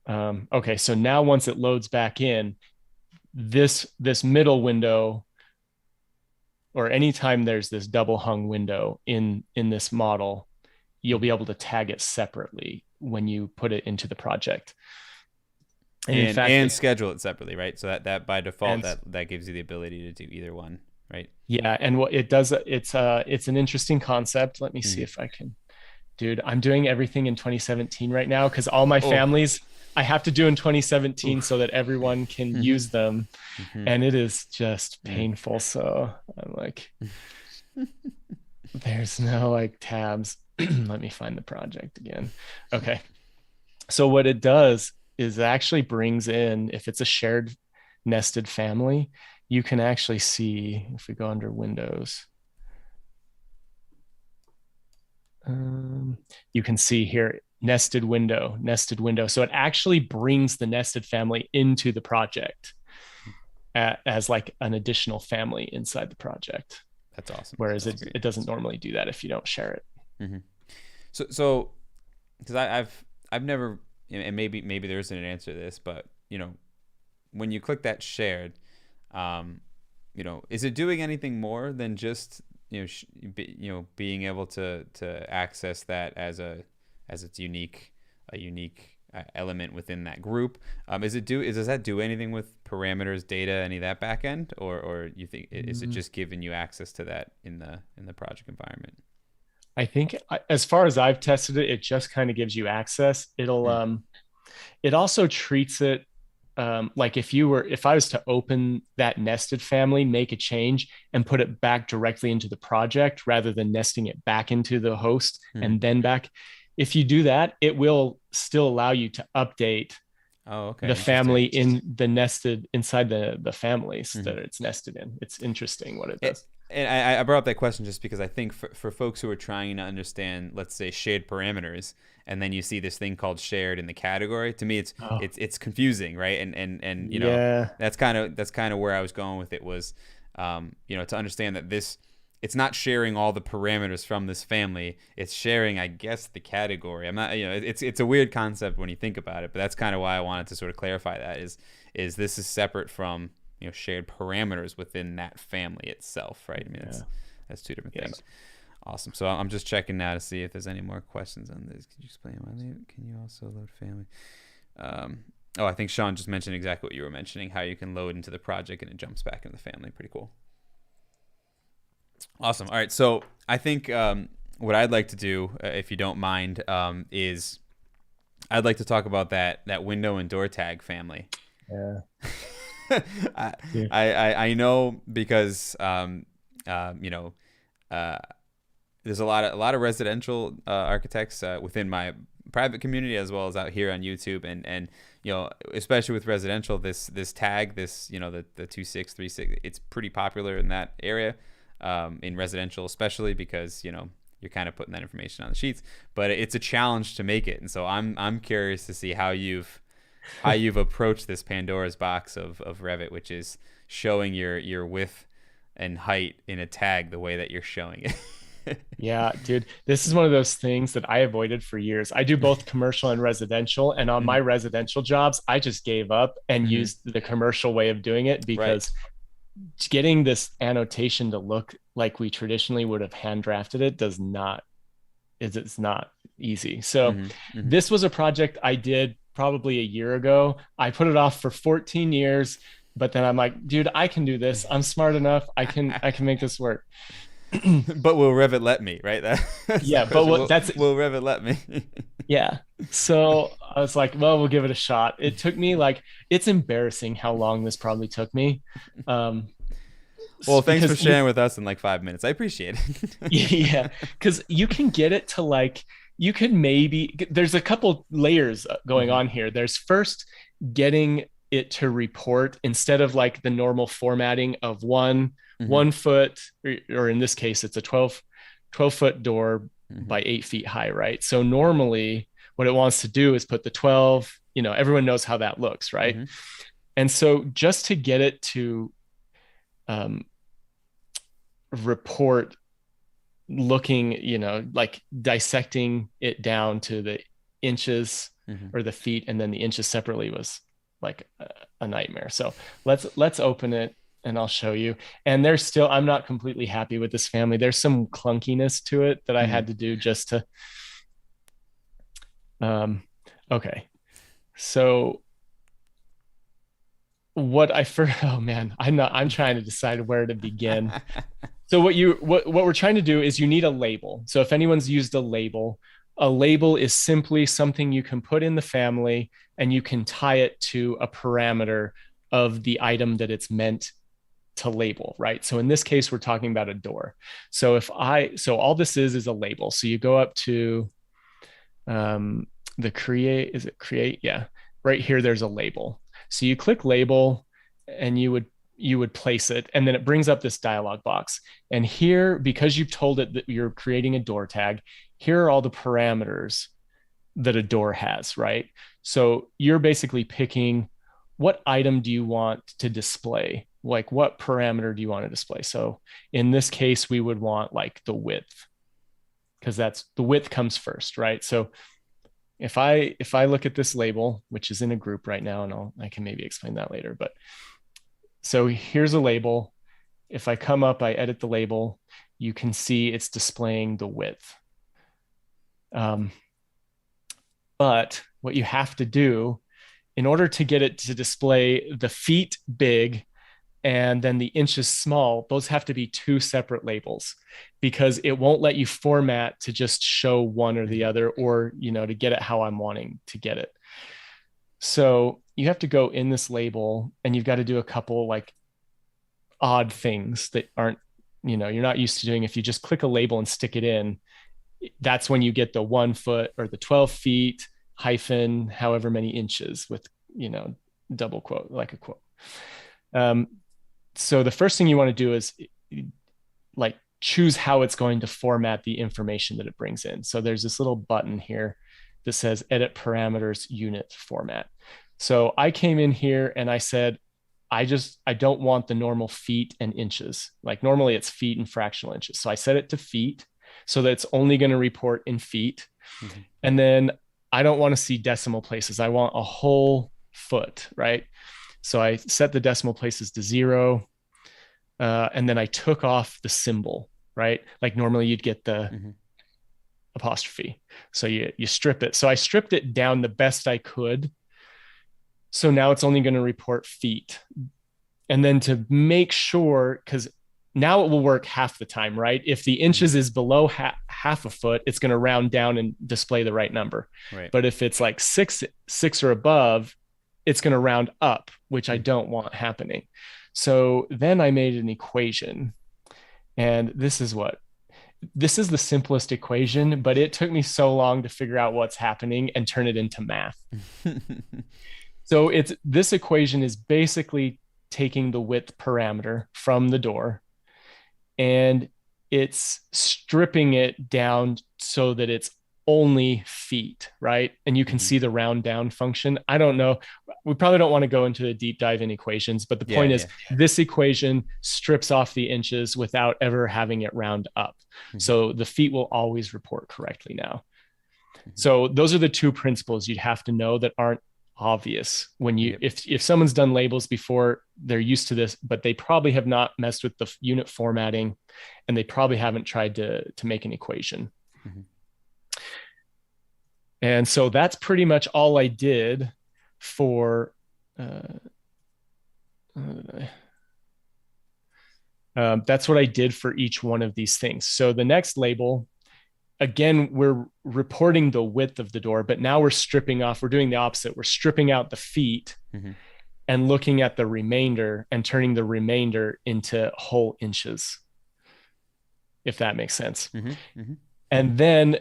Okay, so now once it loads back in, this middle window, or anytime there's this double hung window in this model, you'll be able to tag it separately when you put it into the project. And in fact, and schedule it separately, right? So that by default, and that gives you the ability to do either one, right? yeah, and what it does, it's an interesting concept. Let me see Mhm. if I can, dude, I'm doing everything in 2017 right now because all my Oh, families I have to do in 2017 so oof. that everyone can Hmm. use them. Hmm. And it is just Mm. painful. So I'm like, there's no like tabs. Let me find the project again. Okay. So what it does is it actually brings in, if it's a shared nested family, you can actually see if we go under Windows, you can see here nested window, nested window. So it actually brings the nested family into the project as like an additional family inside the project. That's awesome. Whereas That's great. it doesn't normally do that if you don't share it. Hmm. So because I've never, and maybe there isn't an answer to this, but when you click that shared, um, is it doing anything more than just being able to access that as its unique element within that group? Does that do anything with parameters, data, any of that back end, or you think is it Mm, just giving you access to that in the project environment? I think as far as I've tested it, it just kind of gives you access. Mm. It also treats it like if I was to open that nested family, make a change and put it back directly into the project rather than nesting it back into the host Mm. and then back. If you do that, it will still allow you to update Oh, the okay, family interesting. in the nested inside the families that Hmm. it's nested in. It's interesting what it It, does. and I brought up that question just because I think for folks who are trying to understand, let's say, shared parameters, and then you see this thing called shared in the category, to me Oh, it's confusing, right? And yeah. that's kind of where I was going with it was, to understand that it's not sharing all the parameters from this family. It's sharing, I guess, the category. I'm not, it's a weird concept when you think about it, but that's kind of why I wanted to sort of clarify that is this is separate from shared parameters within that family itself, right? I mean, Yeah. that's two different Yes. things. Awesome. So I'm just checking now to see if there's any more questions on this. Could you explain why can you also load family? Um, I think Sean just mentioned exactly what you were mentioning, how you can load into the project and it jumps back into the family. Pretty cool. Awesome. All right. So I think what I'd like to do, if you don't mind, is I'd like to talk about that window and door tag family. Yeah. I, Yeah. I know because you know uh, there's a lot of residential architects within my private community as well as out here on YouTube, and especially with residential, this tag, the 2636, it's pretty popular in that area, in residential especially because you're kind of putting that information on the sheets, but it's a challenge to make it, and so I'm curious to see how you've approached this Pandora's box of Revit, which is showing your width and height in a tag the way that you're showing it. Yeah, dude, this is one of those things that I avoided for years. I do both commercial and residential, and on my Hmm. residential jobs, I just gave up and Hmm. used the commercial way of doing it Right. because getting this annotation to look like we traditionally would have hand drafted it does not it's not easy. So Hmm. Hmm. this was a project I did probably a year ago. I put it off for 14 years, but then I'm like, dude, I can do this. I'm smart enough. I can make this work. But will Revit let me? Right. That's the Yeah, but question. what Will that's Will Revit let me? yeah. So I was like, well, we'll give it a shot. It took me like it's embarrassing how long this probably took me. Um Well, thanks for because you sharing with us in like 5 minutes. I appreciate yeah, it. because you can get it to like you could maybe there's a couple layers going Hmm. on here. There's first getting it to report instead of like the normal formatting of one Hmm. 1 foot or in this case it's a 12 foot door Hmm. by 8 feet high, right? So normally what it wants to do is put the 12, everyone knows how that looks, right? Hmm. And so just to get it to um, report looking, like dissecting it down to the inches Hmm. or the feet and then the inches separately was like a nightmare. So let's open it and I'll show you. And there's still I'm not completely happy with this family. There's some clunkiness to it that I Hmm. had to do just to um okay. So what I first, oh man, I'm trying to decide where to begin. So what we're trying to do is you need a label. So if anyone's used a label is simply something you can put in the family and you can tie it to a parameter of the item that it's meant to label, right? So in this case, we're talking about a door. So all this is a label. So you go up to the create, is it create? Yeah. Right here, there's a label. So you click label and you would place it, and then it brings up this dialog box. And here, because you've told it that you're creating a door tag, here are all the parameters that a door has, right? So you're basically picking what item do you want to display? Like what parameter do you want to display? So in this case, we would want like the width, because that's the width comes first, right? So if I look at this label, which is in a group right now, and I can maybe explain that later, but so here's a label. If I come up, I edit the label, you can see it's displaying the width. But what you have to do in order to get it to display the feet big and then the inches small, those have to be two separate labels, because it won't let you format to just show one or the other, or, to get it how I'm wanting to get it. So you have to go in this label and you've got to do a couple like odd things that aren't, you're not used to doing. If you just click a label and stick it in, that's when you get the 1 foot or the 12 feet hyphen however many inches with, double quote, like a quote. So the first thing you want to do is like choose how it's going to format the information that it brings in. So there's this little button here that says edit parameters unit format. So I came in here and I said, I don't want the normal feet and inches. Like normally it's feet and fractional inches. So I set it to feet so that it's only going to report in feet. Mm-hmm. And then I don't want to see decimal places. I want a whole foot, right? So I set the decimal places to 0. And then I took off the symbol, right? Like normally you'd get the apostrophe. So you strip it. So I stripped it down the best I could. So now it's only going to report feet. And then to make sure, because now it will work half the time, right? If the inches is below half a foot, it's going to round down and display the right number. Right. But if it's like six or above, it's going to round up, which I don't want happening. So then I made an equation, and this is the simplest equation, but it took me so long to figure out what's happening and turn it into math. So this equation is basically taking the width parameter from the door and it's stripping it down so that it's only feet, right? And you can see the round down function. I don't know. We probably don't want to go into a deep dive in equations, but the point is this equation strips off the inches without ever having it round up. So the feet will always report correctly now. So those are the two principles you'd have to know that aren't obvious when if someone's done labels before, they're used to this, but they probably have not messed with the unit formatting and they probably haven't tried to make an equation. And so that's pretty much all I did for that's what I did for each one of these things. So the next label, again, we're reporting the width of the door, but now we're doing the opposite. We're stripping out the feet and looking at the remainder and turning the remainder into whole inches, if that makes sense. And then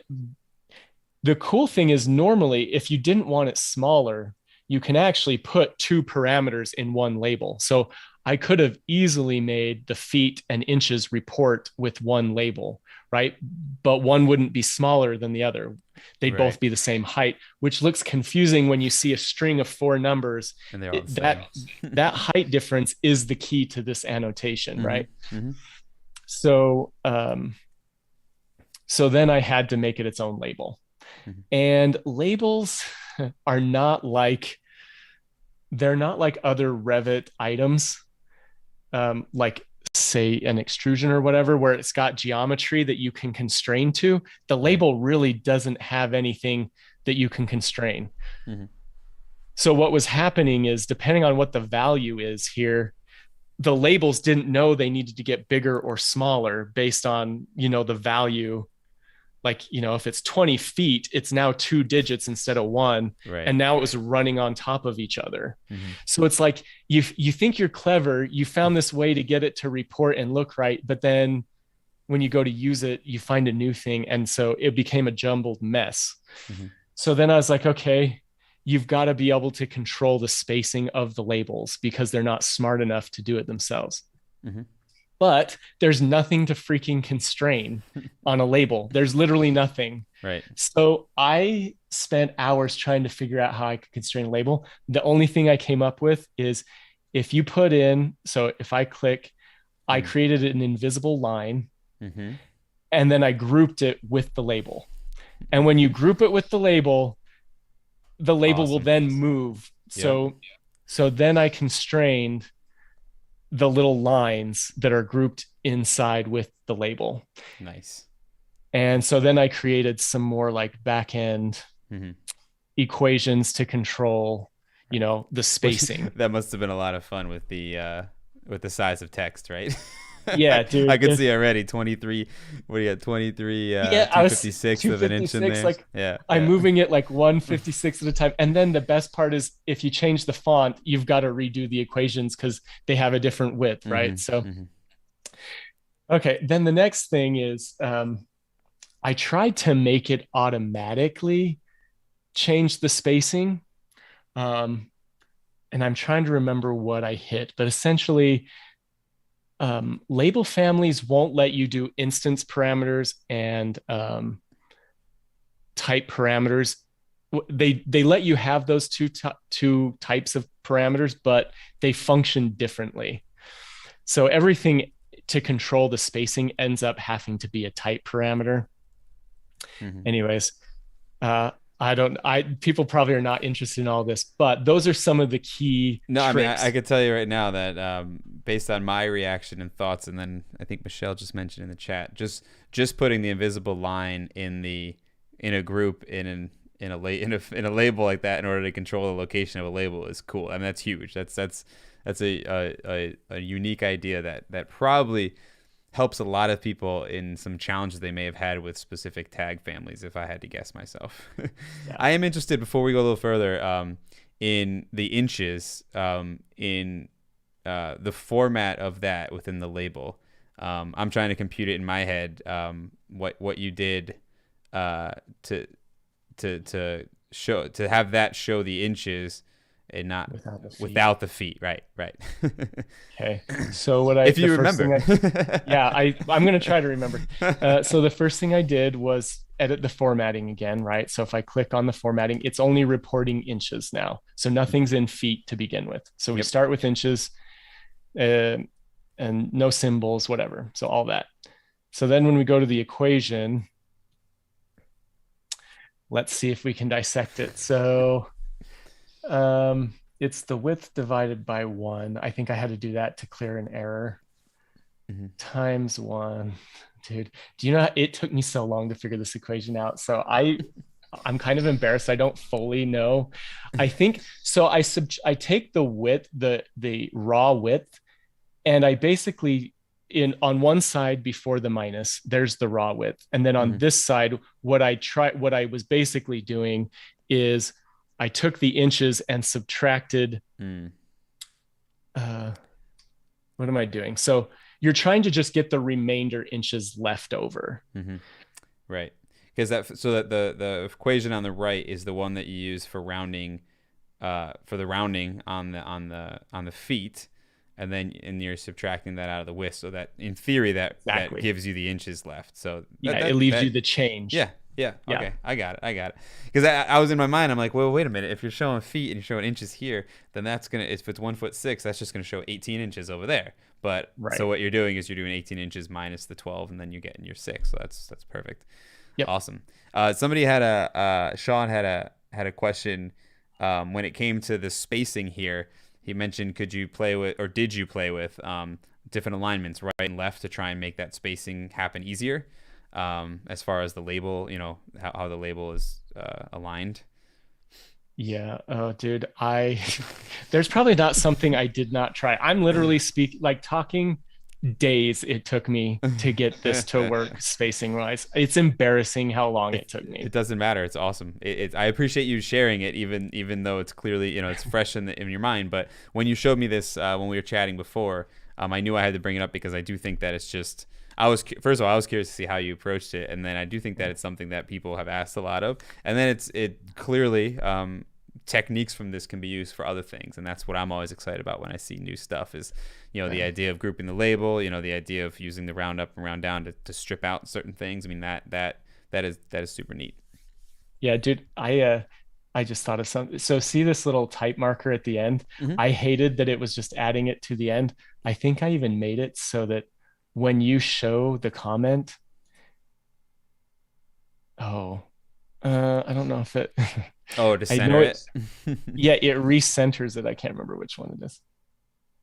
the cool thing is normally if you didn't want it smaller, you can actually put two parameters in one label. So I could have easily made the feet and inches report with one label, right? But one wouldn't be smaller than the other. They'd both be the same height, which looks confusing when you see a string of 4 numbers. And that height difference is the key to this annotation, right? So, so then I had to make it its own label. And labels are they're not like other Revit items, like say an extrusion or whatever, where it's got geometry that you can constrain to. The label really doesn't have anything that you can constrain. So what was happening is, depending on what the value is here, the labels didn't know they needed to get bigger or smaller based on, the value. Like, if it's 20 feet, it's now 2 digits instead of one. Right. And now it was running on top of each other. Mm-hmm. So it's like you think you're clever, you found this way to get it to report and look right, but then when you go to use it, you find a new thing. And so it became a jumbled mess. Mm-hmm. So then I was like, okay, you've got to be able to control the spacing of the labels because they're not smart enough to do it themselves. Mm-hmm. But there's nothing to freaking constrain on a label. There's literally nothing. Right. So I spent hours trying to figure out how I could constrain a label. The only thing I came up with is if you put in, so if I click, I created an invisible line, mm-hmm. and then I grouped it with the label. And when you group it with the label Awesome. will then move. So then I constrained the little lines that are grouped inside with the label. Nice. And so then I created some more like back end mm-hmm. equations to control, the spacing. That must have been a lot of fun with the size of text, right? Yeah, dude. I could see already 23. What do you got? 23. 256 of an inch in there. Like, I'm moving it like 156 at a time. And then the best part is if you change the font, you've got to redo the equations because they have a different width, right? Mm-hmm. So, mm-hmm. Okay. Then the next thing is I tried to make it automatically change the spacing. And I'm trying to remember what I hit, but essentially, label families won't let you do instance parameters and type parameters. They let you have those two types of parameters, but they function differently. So everything to control the spacing ends up having to be a type parameter. Mm-hmm. Anyways, people probably are not interested in all this, but those are some of the key tricks. I mean, I could tell you right now that based on my reaction and thoughts, and then I think Michelle just mentioned in the chat, just putting the invisible line in a group in a label like that in order to control the location of a label is cool. I mean, that's huge. That's a unique idea that probably helps a lot of people in some challenges they may have had with specific tag families, if I had to guess myself. Yeah. I am interested, before we go a little further, in the inches, in the format of that within the label. I'm trying to compute it in my head, what you did to have that show the inches and not without the feet. Right. Okay. So if you remember, I'm going to try to remember. So the first thing I did was edit the formatting again, right? So if I click on the formatting, it's only reporting inches now. So nothing's in feet to begin with. So we start with inches, and no symbols, whatever. So all that. So then when we go to the equation, let's see if we can dissect it. So it's the width divided by 1. I think I had to do that to clear an error. Mm-hmm. Times 1. Dude, do you know it took me so long to figure this equation out? So I'm kind of embarrassed. I don't fully know. I think so. I take the width, the raw width, and I basically on one side before the minus, there's the raw width. And then on this side, what I was basically doing is I took the inches and subtracted. What am I doing? So you're trying to just get the remainder inches left over. Mm-hmm. Right. Because the equation on the right is the one that you use for rounding, for the rounding on the feet. And then you're subtracting that out of the width, so that in theory that gives you the inches left. So it leaves you the change. Yeah. Okay, I got it. Because I was in my mind, I'm like, well, wait a minute. If you're showing feet and you're showing inches here, then that's gonna, if it's 1'6", that's just gonna show 18 inches over there. But so what you're doing is you're doing 18 inches minus the 12, and then you get in your 6. So that's perfect. Yep. Awesome. Somebody had Sean had a question when it came to the spacing here. He mentioned, did you play with different alignments, right and left, to try and make that spacing happen easier, as far as the label, how the label is aligned? Yeah. Oh, dude, there's probably not something I did not try. I'm literally like talking days it took me to get this to work spacing wise. It's embarrassing how long it took me. It doesn't matter. It's awesome. I appreciate you sharing it, even though it's clearly, it's fresh in your mind. But when you showed me this when we were chatting before, I knew I had to bring it up because I do think that it's just. First of all, I was curious to see how you approached it, and then I do think that it's something that people have asked a lot of, and then it clearly techniques from this can be used for other things, and that's what I'm always excited about when I see new stuff is the idea of grouping the label, the idea of using the round up and round down to strip out certain things. I mean that is super neat. Yeah, dude, I just thought of something. So see this little type marker at the end? Hmm. I hated that it was just adding it to the end. I think I even made it so that when you show the comment, oh, I don't know if it Oh, to I know center it. it's yeah, it recenters it. I can't remember which one it is.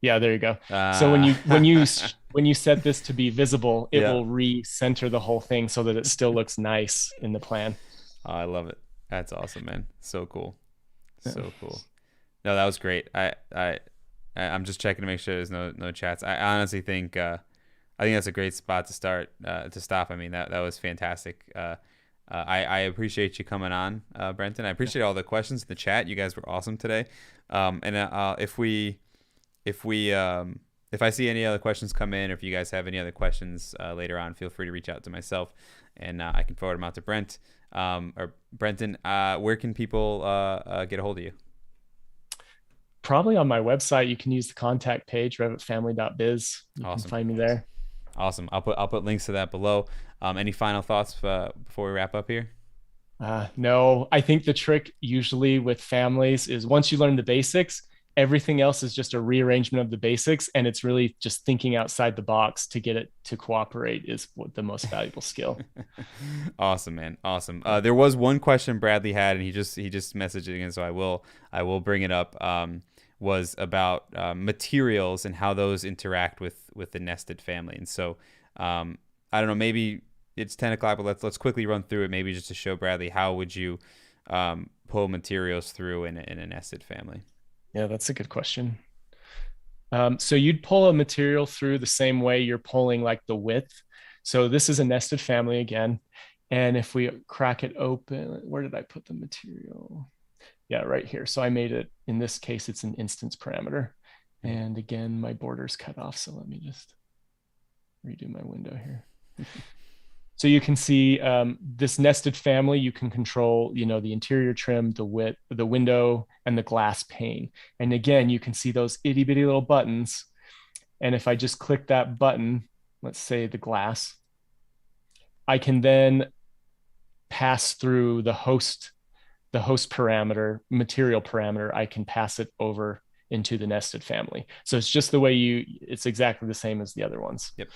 Yeah, there you go. So when uh, you set this to be visible, it yeah. will recenter the whole thing so that it still looks nice in the plan. Oh, I love it. That's awesome, man. So cool. Yeah. So cool. No, that was great. I'm just checking to make sure there's no chats. I honestly think I think that's a great spot to start to stop. I mean that was fantastic. I appreciate you coming on, Brenton. I appreciate all the questions in the chat. You guys were awesome today. And if I see any other questions come in, or if you guys have any other questions later on, feel free to reach out to myself, and I can forward them out to Brent or Brenton. Where can people get a hold of you? Probably on my website, you can use the contact page, revitfamily.biz. You can Awesome, find me there. awesome. I'll put links to that below. Any final thoughts before we wrap up here? No, I think the trick usually with families is once you learn the basics, everything else is just a rearrangement of the basics. And it's really just thinking outside the box to get it to cooperate is what the most valuable skill. Awesome, man. Awesome. There was one question Bradley had, and he just messaged it again, so I will bring it up. Was about materials and how those interact with the nested family. And so I don't know, maybe it's 10 o'clock, but let's quickly run through it, maybe just to show Bradley how would you pull materials through in a nested family. Yeah, that's a good question. So you'd pull a material through the same way you're pulling like the width. So this is a nested family again. And if we crack it open, where did I put the material? Yeah, right here. So I made it, in this case, it's an instance parameter. And again, my border's cut off. So let me just redo my window here. So you can see this nested family, you can control, the interior trim, the width, the window, and the glass pane. And again, you can see those itty bitty little buttons. And if I just click that button, let's say the glass, I can then pass through the host parameter, material parameter. I can pass it over into the nested family. So it's just the way it's exactly the same as the other ones. Yep.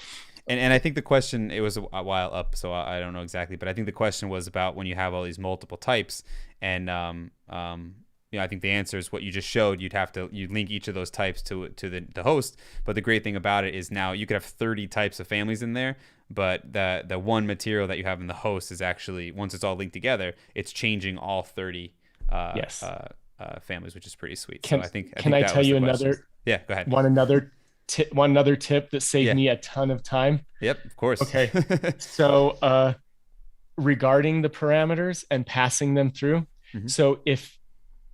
And I think the question, it was a while up, so I don't know exactly, but I think the question was about when you have all these multiple types, and I think the answer is what you just showed. You'd link each of those types to the host. But the great thing about it is now you could have 30 types of families in there, but the one material that you have in the host is actually, once it's all linked together, it's changing all 30 Yes. families, which is pretty sweet. Can, So I think can I that tell was you the question. another Yeah, go ahead. one other tip that saved Yeah. me a ton of time? Yep, of course. Okay. So regarding the parameters and passing them through. Hmm. So if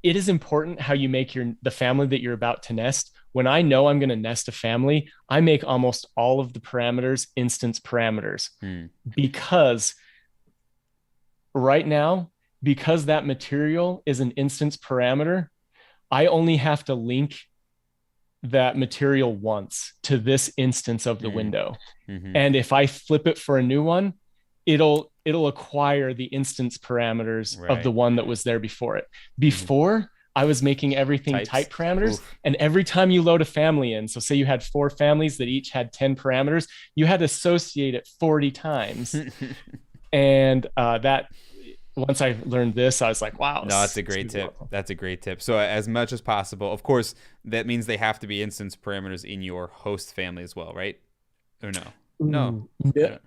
it is important how you make the family that you're about to nest. When I know I'm going to nest a family, I make almost all of the parameters instance parameters Hmm. because right now, because that material is an instance parameter, I only have to link that material once to this instance of the Hmm. window. Hmm. And if I flip it for a new one, it'll acquire the instance parameters of the Right. one that was there before it. Hmm. Before, I was making everything Types. type parameters. Oof. And every time you load a family in, so say you had 4 families that each had 10 parameters, you had to associate it 40 times. And that once I learned this, I was like, wow. No, that's a great tip. That's a great tip. So as much as possible, of course, that means they have to be instance parameters in your host family as well, right? Or no? No.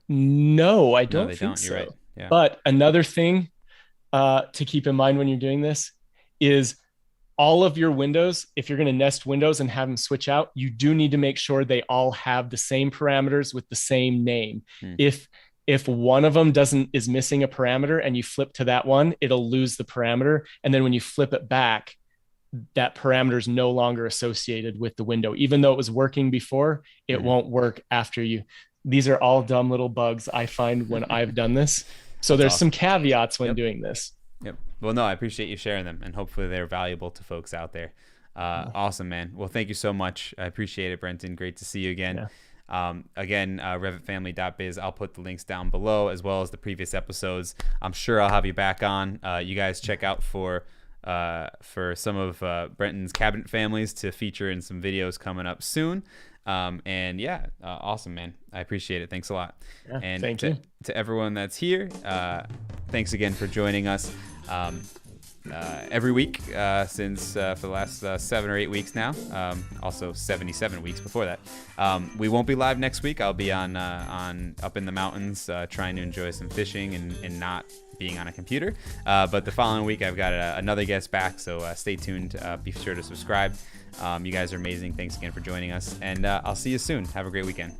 No, I No, don't they think don't. You're right. so. Yeah. But another thing to keep in mind when you're doing this is all of your windows, if you're going to nest windows and have them switch out, you do need to make sure they all have the same parameters with the same name. If one of them is missing a parameter and you flip to that one, it'll lose the parameter. And then when you flip it back, that parameter is no longer associated with the window. Even though it was working before, it won't work after you. These are all dumb little bugs I find when I've done this. So there's some caveats when doing this. Yep. Well, no, I appreciate you sharing them, and hopefully they're valuable to folks out there. Awesome, man. Well, thank you so much. I appreciate it, Brenton. Great to see you again. Again, revitfamily.biz. I'll put the links down below, as well as the previous episodes. I'm sure I'll have you back on. You guys check out for some of Brenton's cabinet families to feature in some videos coming up soon. Awesome, man. I appreciate it. Thanks a lot. And thank you to everyone that's here. Thanks again for joining us every week since for the last 7 or 8 weeks now. Also 77 weeks before that. We won't be live next week. I'll be on up in the mountains trying to enjoy some fishing and not being on a computer. But the following week I've got another guest back, so stay tuned. Be sure to subscribe. You guys are amazing. Thanks again for joining us, and I'll see you soon. Have a great weekend.